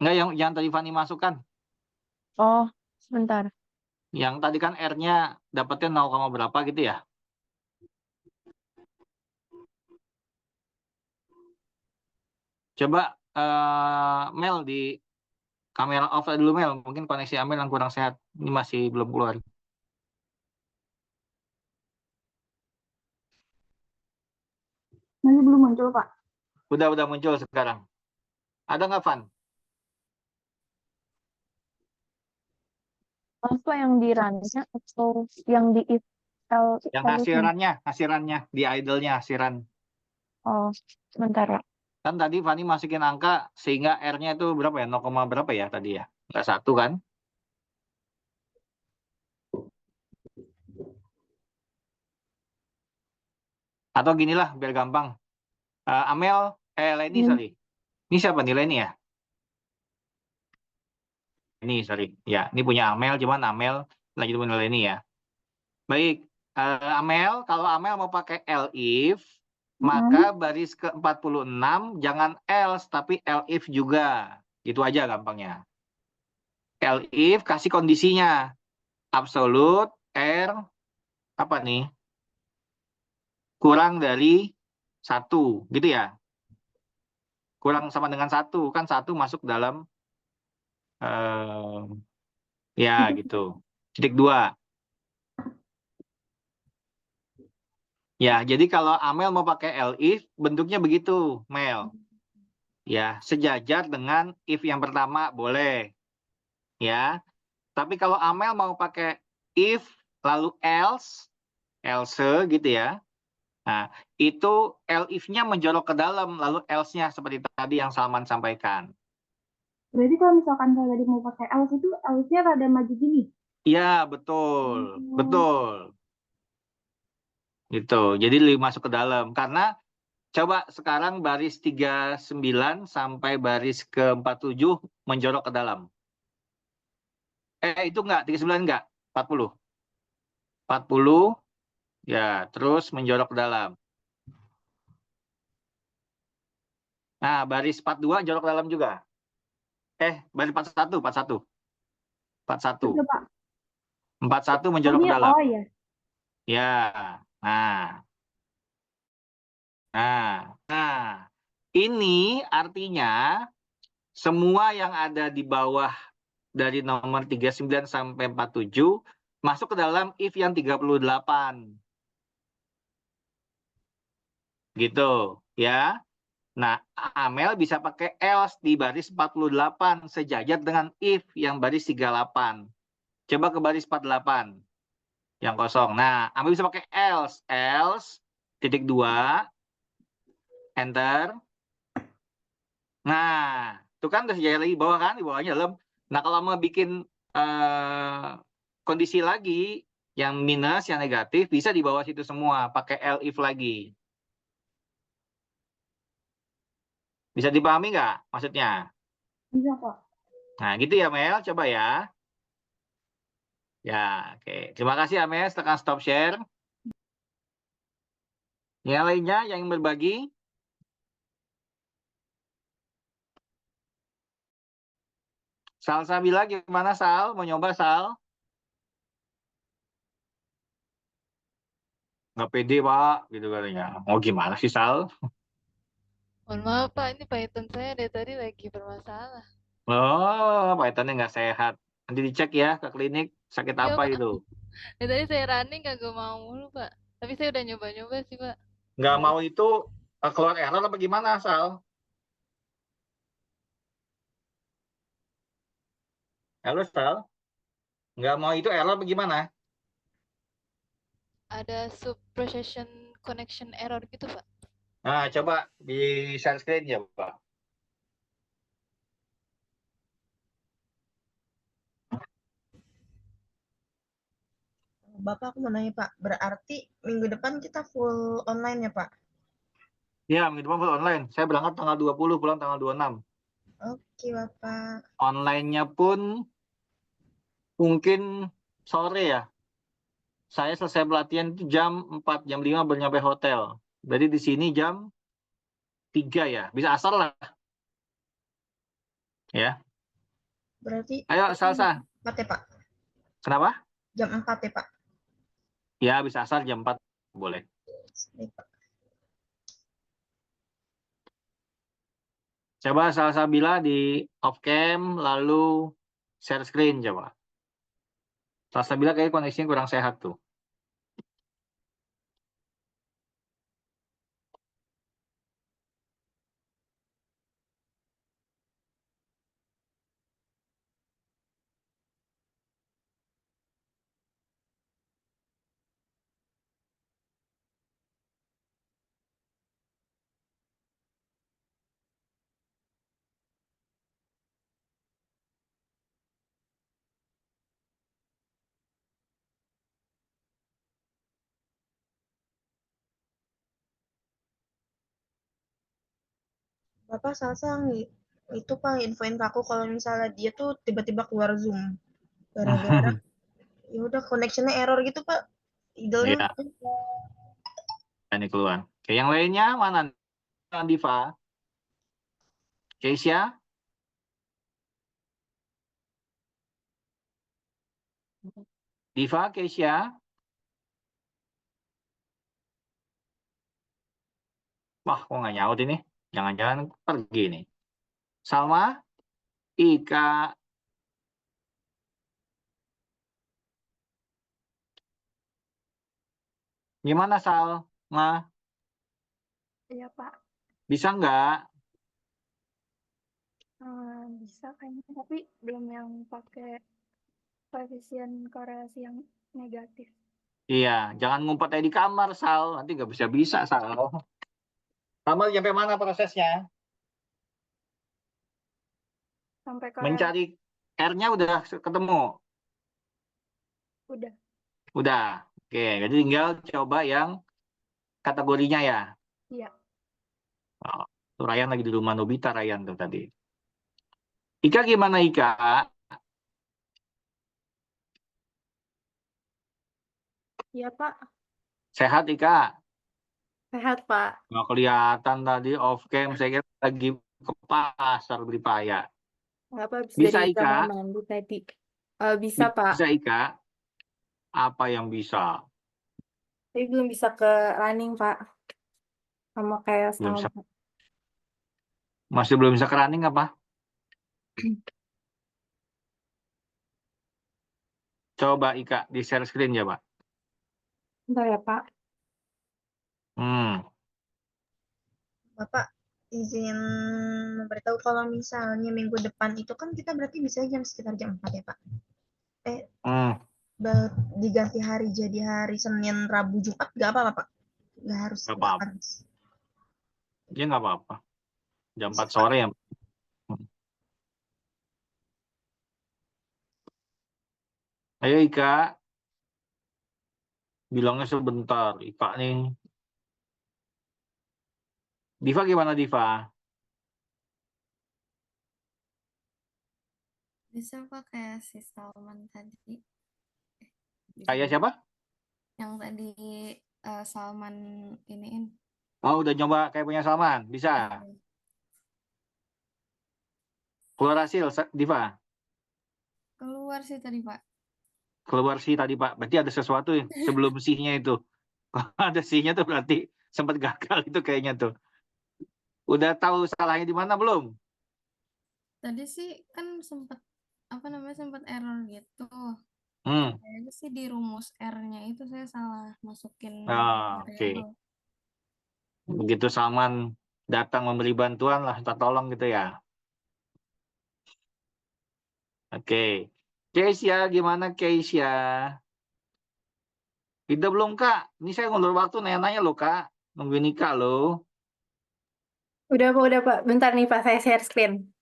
Nggak, yang tadi Fani masukkan. Oh, sebentar. Yang tadi kan R-nya dapatnya 0, berapa gitu ya? Coba Mel di kamera off dulu Mel. Mungkin koneksi Amel yang kurang sehat. Ini masih belum keluar. Masih belum muncul, Pak. Udah muncul sekarang. Ada nggak Van? Apa yang di run-nya atau yang di if Yang else-nya? hasirannya di idle-nya hasiran. Oh, sebentar, Pak. Kan tadi Fani masukin angka sehingga R-nya itu berapa ya? 0, berapa ya tadi ya? Nggak 1 kan? Atau ginilah biar gampang. Amel, Leni, sorry. Ini siapa nih Leni ya? Ini sorry. Ya, ini punya Amel, cuman Amel lagi punya Leni ya. Baik, Amel, kalau Amel mau pakai elif, maka baris ke-46 jangan else, tapi elif juga. Gitu aja gampangnya. Elif kasih kondisinya. Absolute, R, apa nih? Kurang dari 1, gitu ya. Kurang sama dengan 1, kan 1 masuk dalam, ya gitu. Titik 2. Ya, jadi kalau Amel mau pakai elif, bentuknya begitu, Mel. Ya, sejajar dengan if yang pertama boleh. Ya, tapi kalau Amel mau pakai if, lalu else gitu ya. Nah, itu elif-nya menjorok ke dalam, lalu else-nya seperti tadi yang Salman sampaikan. Berarti kalau misalkan saya tadi mau pakai else itu else-nya rada maju gini. Iya, betul. Betul. Gitu. Jadi masuk ke dalam. Karena coba sekarang baris 39 sampai baris ke-47 menjorok ke dalam. Itu enggak, 39 enggak, 40. 40, ya, terus menjorok ke dalam. Nah, baris 42 jorok ke dalam juga. Baris 41, 41. 41. Betul, Pak. 41 menjorok ke dalam. Oh ya. Ya, nah. Ini artinya semua yang ada di bawah dari nomor 39 sampai 47 masuk ke dalam if yang 38. Gitu, ya. Nah, Amel bisa pakai else di baris 48 sejajar dengan if yang baris 38. Coba ke baris 48 yang kosong. Nah, Amel bisa pakai else titik 2 enter. Nah, itu kan udah sejajar lagi bawah kan, di bawahnya dalam. Nah, kalau mau bikin kondisi lagi yang minus, yang negatif, bisa di bawah situ semua, pakai elif lagi. Bisa dipahami nggak maksudnya? Bisa, Pak. Nah, gitu ya, Mel. Coba ya. Ya, oke. Terima kasih, Ames. Tekan stop share. Yang lainnya yang ingin berbagi? Sabila gimana, Sal? Mau nyoba, Sal? Nggak pede, Pak. Gitu katanya. Mau gimana sih, Sal? Mohon maaf Pak, ini Python saya dari tadi lagi bermasalah. Oh, Pythonnya nggak sehat. Nanti dicek ya ke klinik. Sakit Iya apa Pak, itu? dari tadi saya running kagak mau mulu Pak. Tapi saya udah nyoba-nyoba sih Pak. Nggak mau itu keluar error apa gimana, Sal? Halo, Sal? Nggak mau itu error apa gimana? Ada sub-procession connection error gitu Pak. Nah, coba di share screen ya, Pak. Bapak, aku mau nanya, Pak. Berarti minggu depan kita full online ya, Pak? Ya, minggu depan full online. Saya berangkat tanggal 20, pulang tanggal 26. Oke, Bapak. Online-nya pun mungkin sore ya. Saya selesai pelatihan itu jam 4, jam 5 baru nyampe hotel. Jadi di sini jam 3 ya. Bisa asar lah. Ya. Berarti Ayo, Salsa. 4 ya, Pak? Kenapa? Jam 4 ya, Pak? Ya, bisa asar jam 4. Boleh. Baik, Pak. Coba Salsabila di off cam, lalu share screen coba. Salsabila kayak koneksinya kurang sehat tuh. Bapak Salsa itu Pak infoin ke aku kalau misalnya dia tuh tiba-tiba keluar Zoom. Gara-gara ya udah connectionnya error gitu Pak. Idolnya. Iya, ini keluar. Oke, yang lainnya mana? Diva, Keisha, Diva, Keisha. Wah, kok nggak nyaut ini? Jangan-jangan pergi nih. Salma, Ika, gimana Salma? Iya, Pak. Bisa nggak? Bisa kayaknya, tapi belum yang pakai koefisien korelasi yang negatif. Iya, jangan ngumpet aja di kamar, Sal. Nanti nggak bisa-bisa, Sal. Kamu sampai mana prosesnya? Sampai korelasi Mencari R-nya udah ketemu? udah. Udah. Oke, jadi tinggal coba yang kategorinya ya. Iya. Oh, tuh Ryan lagi di rumah Nobita, Ryan tuh tadi. Ika gimana, Ika? Iya, Pak. Sehat, Ika? Sehat, Pak. Nggak kelihatan tadi off cam, saya kira lagi ke pasar beli paya. Nggak apa, habis Bisa, dari Ika? kamar mandi tadi. Bisa, Pak. Bisa, Ika? Apa yang bisa? Tapi belum bisa ke running, Pak. Sama kayak Belum bisa. Salma. Masih belum bisa ke running apa? Coba, Ika, di share screen ya, Pak. Bentar ya, Pak. Bapak izin memberitahu kalau misalnya minggu depan itu kan kita berarti bisa sekitar jam 4 ya Pak. Diganti hari jadi hari Senin, Rabu, Jumat nggak apa-apa Pak? Nggak harus. Nggak apa-apa. Ya nggak apa-apa. Jam 4 sore ya. Ayo Ika. Bilangnya sebentar. Ika nih. Diva gimana, Diva? Bisa pakai si Salman tadi. Kayak siapa? Yang tadi Salman iniin. Oh, udah nyoba kayak punya Salman. Bisa. Keluar hasil, Diva. Keluar sih tadi, Pak. Keluar sih tadi, Pak. Berarti ada sesuatu yang sebelum sihnya itu. Ada sihnya tuh berarti sempat gagal itu kayaknya tuh. Udah tahu salahnya di mana belum? Tadi sih kan sempat sempat error gitu. Kayaknya sih di rumus R-nya itu saya salah masukin Oke. Begitu Salman datang memberi bantuan lah, kita tolong gitu ya. Oke. Keisha, gimana Keisha? Kita belum, Kak. Ini saya ngulur waktu nanya-nanya loh, Kak. Nungguin Ika loh. Udah, Pak. Bentar nih, Pak. Saya share screen.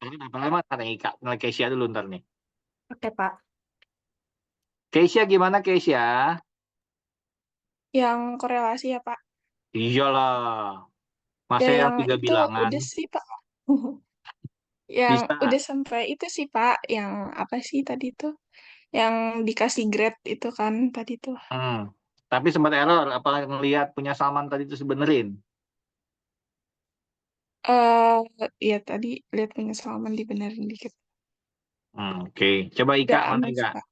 Ini berapa lama nanya Ika? Nanya Keisha dulu ntar nih. Oke, Pak. Keisha, gimana Keisha? Yang korelasi ya, Pak? Iyalah. Masa Ya, yang yang 3 itu bilangan? udah sih, Pak. Yang Bisa. udah sampai itu sih, Pak. Yang apa sih tadi tuh? Yang dikasih grade itu kan tadi tuh. Tapi sempat error. Apalagi ngelihat punya Salman tadi itu sebenerin. Ya tadi lihat punya Salman dibenerin dikit. Oke. Coba Ika, Udah mana aman Ika? sih, Pak.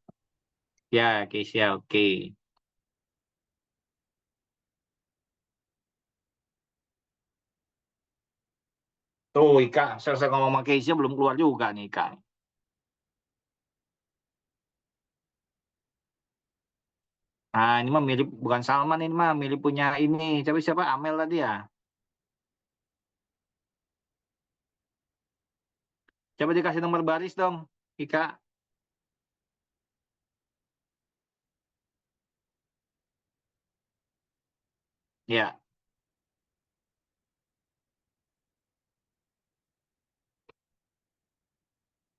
Ya, Keisha, oke. Tuh, Ika, selesai ngomong sama Keisha belum keluar juga nih, Ika. Nah, ini mah mirip, bukan Salman ini mah, mirip punya ini. Siapa Amel tadi ya? Coba dikasih nomor baris dong, Ika. Ya.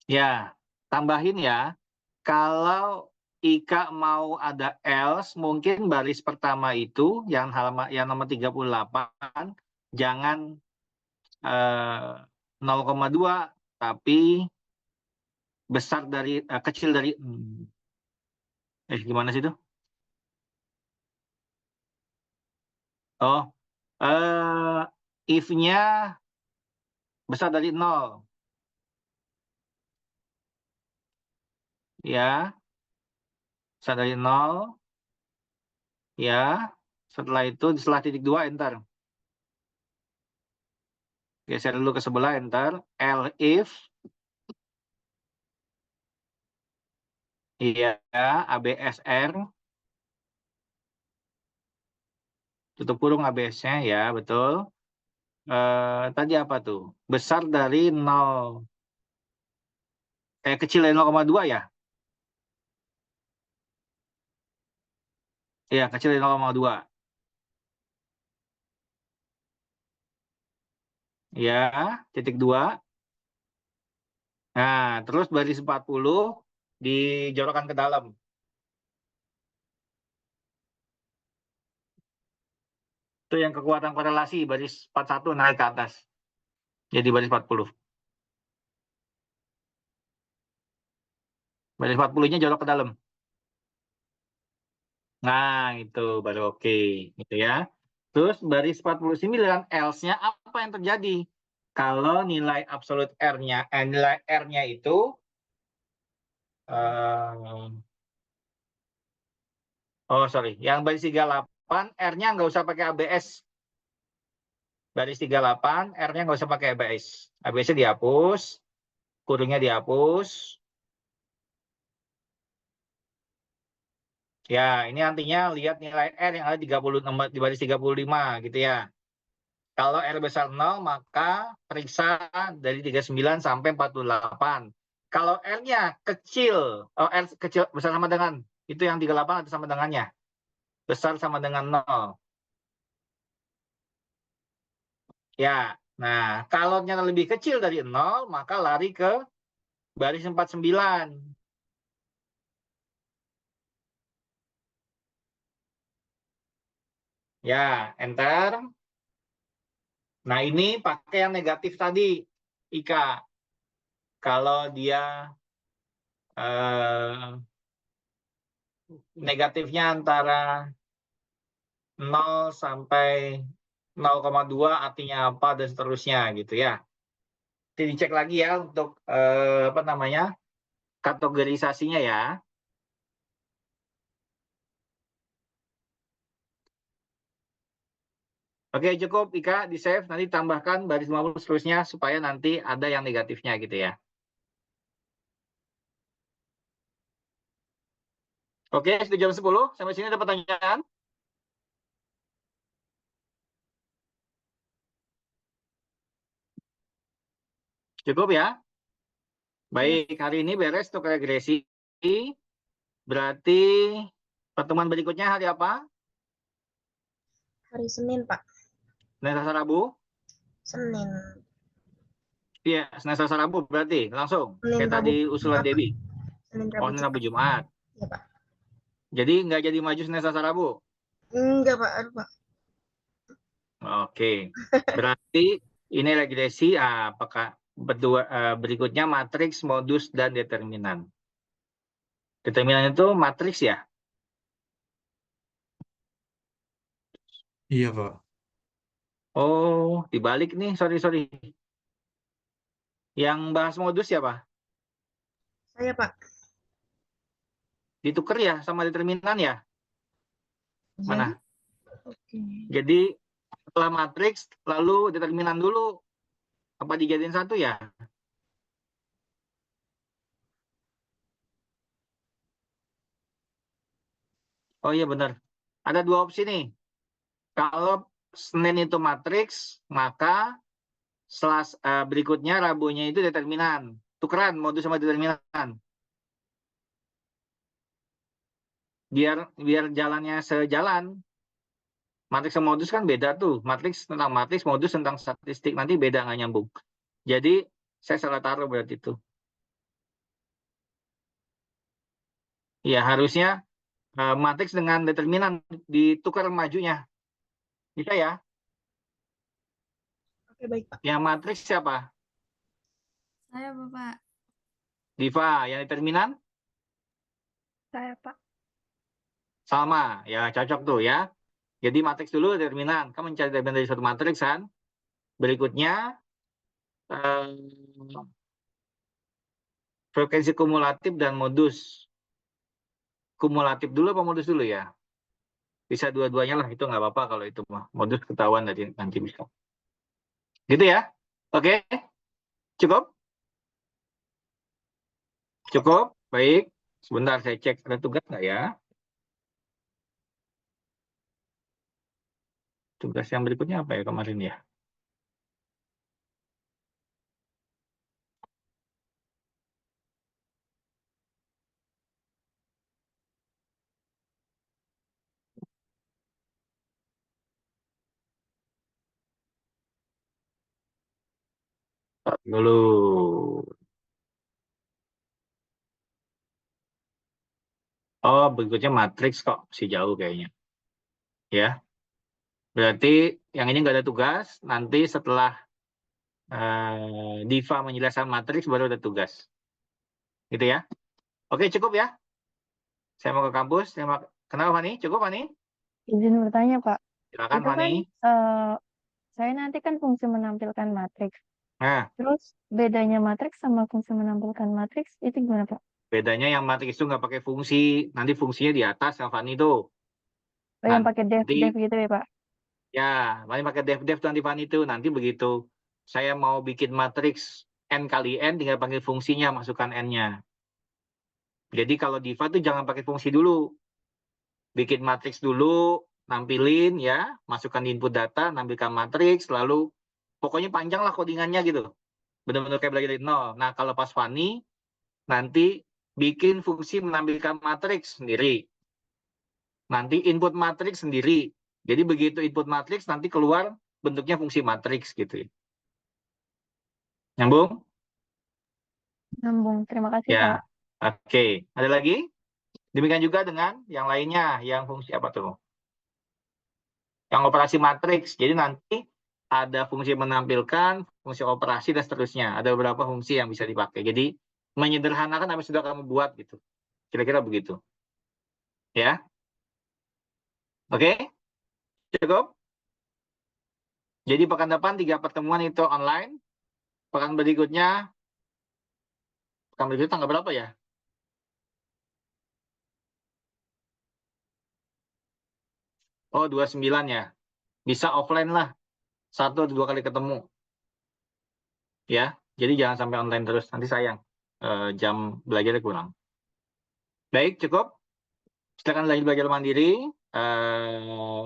Ya, tambahin ya. Kalau Ika mau ada else, mungkin baris pertama itu yang nomor 38 jangan 0,2 tapi besar dari kecil dari gimana sih itu? Oh, if-nya besar dari 0. Ya, besar dari 0. Ya, setelah titik 2 enter. Geser dulu ke sebelah enter. If iya, ABSR tutup kurung ABS-nya ya, betul. Tadi apa tuh? Besar dari 0. Kecil dari 0,2 ya? Iya, kecil dari 0,2. Ya, titik 2. Nah, terus baris 40 dijorokkan ke dalam. Itu yang kekuatan korelasi, baris 41 naik ke atas. Jadi baris 40. Baris 40-nya jorok ke dalam. Nah, itu baru oke. Gitu ya. Terus baris 49, else-nya apa yang terjadi? Kalau nilai absolute R-nya, nilai R-nya itu yang baris 38, R-nya nggak usah pakai ABS. Baris 38, R-nya nggak usah pakai ABS. ABS-nya dihapus, kurungnya dihapus. Ya, ini artinya lihat nilai R yang ada 36, di baris 35 gitu ya. Kalau R besar 0, maka periksa dari 39 sampai 48. Kalau R-nya kecil, R kecil besar sama dengan, itu yang 38 atau sama dengannya. Besar sama dengan 0. Ya, nah kalau ternyata lebih kecil dari 0, maka lari ke baris 49. Ya, enter. Nah, ini pakai yang negatif tadi, Ika. Kalau dia negatifnya antara 0 sampai 0,2 artinya apa dan seterusnya gitu ya. Jadi dicek lagi ya untuk kategorisasinya ya. Oke, cukup Ika, di save, nanti tambahkan baris 50 seterusnya supaya nanti ada yang negatifnya gitu ya. Oke, sudah jam 10, sampai sini ada pertanyaan? Cukup ya? Baik, hari ini beres untuk regresi. Berarti pertemuan berikutnya hari apa? Hari Senin, Pak. Senin, Selasa, Rabu? Senin. Iya, Senin, Selasa, Rabu berarti langsung. Senin, Kayak tadi usulan Jumat. Debbie. Senin, Oh, Senin, Rabu, Jumat. Iya, Pak. Jadi nggak jadi maju Senin, Selasa, Rabu? Enggak, Pak. Aduh, Pak. Oke. Berarti ini regresi, apakah berikutnya matriks, modus, dan determinan. Determinan itu matriks ya? Iya, Pak. Oh, dibalik nih, sorry. Yang bahas modus siapa? Saya, Pak. Ditukar ya sama determinan ya? Mana? Oke. Jadi setelah matriks, lalu determinan dulu. Apa dijadiin satu ya? Oh iya benar. Ada dua opsi nih. Kalau Senin itu matriks, maka berikutnya Rabunya itu determinan. Tukeran modus sama determinan. Biar jalannya sejalan. Matriks sama modus kan beda tuh. Matriks tentang matriks, modus tentang statistik. Nanti beda, nggak nyambung. Jadi saya salah taruh berarti itu. Ya harusnya matriks dengan determinan ditukar majunya. Bisa ya? Oke, baik, Pak. Yang matriks siapa? Saya, Bapak. Diva. Yang determinan? Saya, Pak. Sama. Ya cocok tuh ya. Jadi matriks dulu determinan. Kamu mencari determinan dari suatu matriks kan. Berikutnya frekuensi kumulatif dan modus. Kumulatif dulu apa modus dulu ya? Bisa dua-duanya lah, itu nggak apa-apa kalau itu mah. Modus ketahuan nanti bisa. Gitu ya? Oke? Cukup? Cukup? Baik. Sebentar saya cek ada tugas nggak ya? Tugas yang berikutnya apa ya kemarin ya? Dulu. Oh, berikutnya matriks kok. Masih jauh kayaknya. Ya. Berarti yang ini nggak ada tugas. Nanti setelah Diva menjelaskan matriks baru ada tugas. Gitu ya. Oke, cukup ya. Saya mau ke kampus. Kenapa, Fani? Cukup, Fani? Izin bertanya, Pak. Silakan, Itu kan Fani. saya nanti kan fungsi menampilkan matriks. Nah, Terus bedanya matriks sama fungsi menampilkan matriks itu gimana, Pak? bedanya yang matriks itu nggak pakai fungsi. Nanti fungsinya di atas yang Fani itu. Oh, yang Nanti, pakai def gitu ya, Pak? ya, Fani pakai def nanti Fani itu. Nanti begitu saya mau bikin matriks N kali N, tinggal panggil fungsinya, masukkan N-nya. Jadi kalau Diva tuh jangan pakai fungsi dulu. Bikin matriks dulu, nampilin ya, masukkan input data, nampilkan matriks, lalu pokoknya panjang lah codingannya gitu. Benar-benar kayak belajar dari nol. Nah, kalau pas Fani, nanti bikin fungsi menampilkan matriks sendiri. Nanti input matriks sendiri. Jadi begitu input matriks, nanti keluar bentuknya fungsi matriks gitu. Nyambung? Nyambung. Terima kasih, Ya. Pak. Oke. Ada lagi? Demikian juga dengan yang lainnya, yang fungsi apa tuh? Yang operasi matriks. Jadi nanti ada fungsi menampilkan, fungsi operasi, dan seterusnya. Ada beberapa fungsi yang bisa dipakai. Jadi menyederhanakan apa yang sudah kamu buat gitu. Kira-kira begitu. Ya. Oke? Cukup? Jadi pekan depan 3 pertemuan itu online. Pekan berikutnya tanggal berapa ya? Oh, 29 ya. Bisa offline lah. 1 atau 2 kali ketemu. Ya. Jadi jangan sampai online terus. Nanti sayang. Jam belajarnya kurang. Baik, cukup. Silakan lanjut belajar mandiri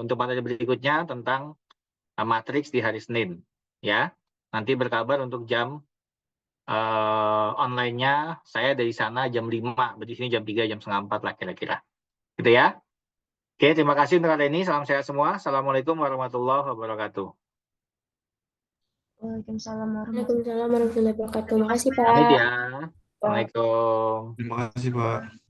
untuk materi berikutnya tentang matriks di hari Senin. Ya. Nanti berkabar untuk jam online-nya saya dari sana jam 5, berarti sini jam 3, jam setengah 4 lah kira-kira. Gitu ya. Oke, terima kasih untuk hari ini. Salam sehat semua. Assalamualaikum warahmatullahi wabarakatuh. Waalaikumsalam warahmatullahi Waalaikumsalam warahmatullahi wabarakatuh. Makasih, Pak. Pamit ya. Assalamualaikum. Terima kasih, Pak.